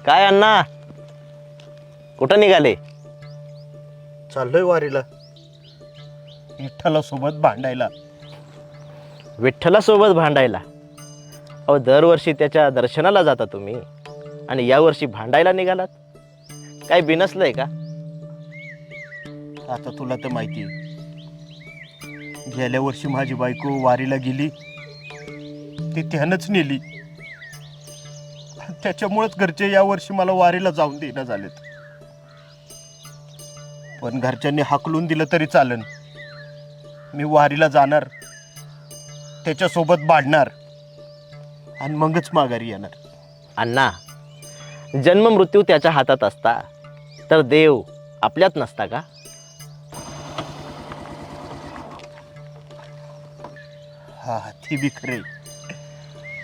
काय अण्णा, कुठं निघाले? चाललोय वारीला, विठ्ठला सोबत भांडायला. विठ्ठलासोबत भांडायला? अहो, दरवर्षी त्याच्या दर्शनाला जाता तुम्ही आणि यावर्षी भांडायला निघालात? काय बिनसलंय का? आता तुला तर माहिती, गेल्या वर्षी माझी बायको वारीला गेली, ती त्यानंच नेली. त्याच्यामुळेच घरचे या वर्षी मला वारीला जाऊन देणं झालेत. पण घरच्यांनी हाकलून दिलं तरी चालन, मी वारीला जाणार, त्याच्यासोबत भांडणार आणि मगच माघारी येणार. अण्णा, जन्म मृत्यू त्याच्या हातात असता तर देव आपल्यात नसता का? हा, ती बी खरे.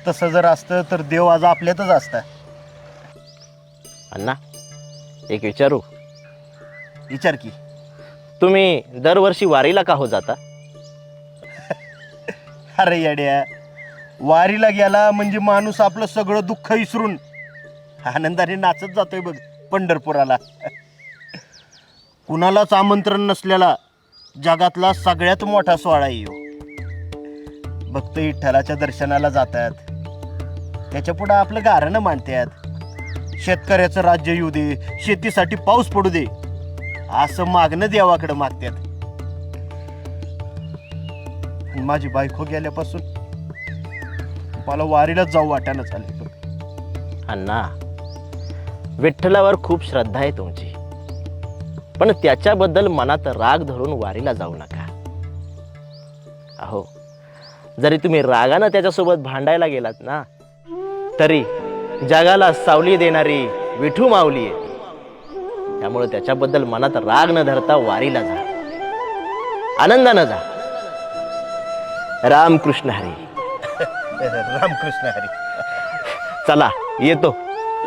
तसं जर असतं तर देव आज आपल्यातच असता. अण्णा, एक विचारू? विचार की. तुम्ही दरवर्षी वारीला का हो जाता? अरे येड्या, वारीला गेला म्हणजे माणूस आपलं सगळं दुःख विसरून आनंदाने नाचत जातोय बघ पंढरपुराला. कुणालाच आमंत्रण नसलेला जगातला सगळ्यात मोठा सोहळा येऊ. भक्त विठ्ठलाच्या दर्शनाला जातात, त्याच्या पुढे आपलं गारणं मांडतात. शेतकऱ्याचं राज्य येऊ दे, शेतीसाठी पाऊस पडू दे, असं मागणं देवाकडे मागतात. माझी बायको गेल्यापासून मला वारीला जाऊ वाटायला चालले बघ. अण्णा, विठ्ठलावर खूप श्रद्धा आहे तुमची, पण त्याच्याबद्दल मनात राग धरून वारीला जाऊ नका. अहो, जरी तुम्ही रागानं त्याच्यासोबत भांडायला गेलात ना, तरी जगाला सावली देणारी विठू माऊली आहे. त्यामुळे त्याच्याबद्दल मनात राग न धरता वारीला जा, आनंदानं जा. रामकृष्ण हरी. रामकृष्ण हरी. चला, येतो,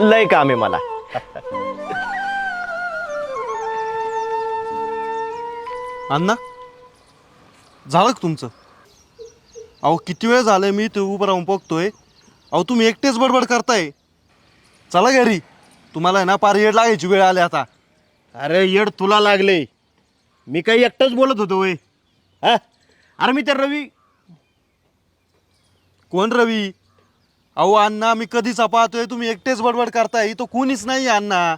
लय काम आहे मला. अण्णा, झालं का तुमचं? अहो, किती वेळ झालंय मी ते उभं राहून बघतोय. अहो, तुम्ही एकटेच बडबड करताय. चला घरी, तुम्हाला आहे ना पार येड लागायची वेळ आली आता. अरे येड तुला लागले, मी काही एकटाच बोलत होतो वय. हा, अरे मी तर रवी. कोण रवी? अहो अण्णा, मी कधीचा पाहतोय तुम्ही एकटेच बडबड करताय, इथं कोणीच नाही अण्णा.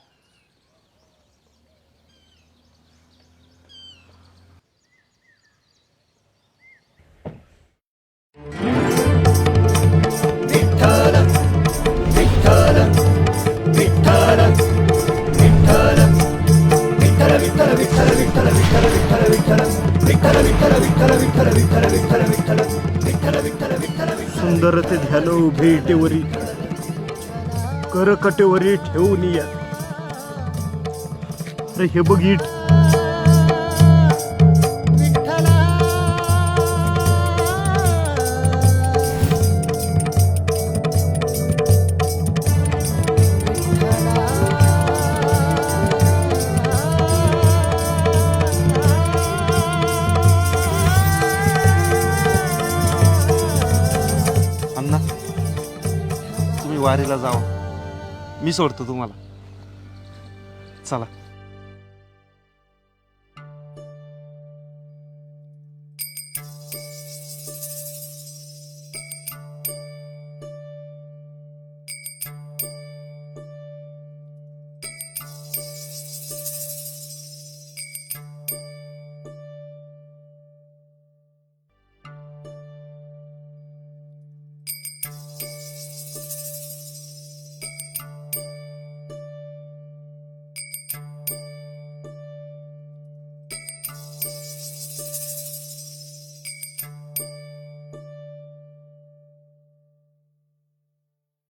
सुंदर ते ध्यान उभे इटेवरी, करकटेवरी ठेवून या. अरे हे बघ इट. अण्णा, तुम्ही वारीला जावा, मी सोडतो तुम्हाला. चला.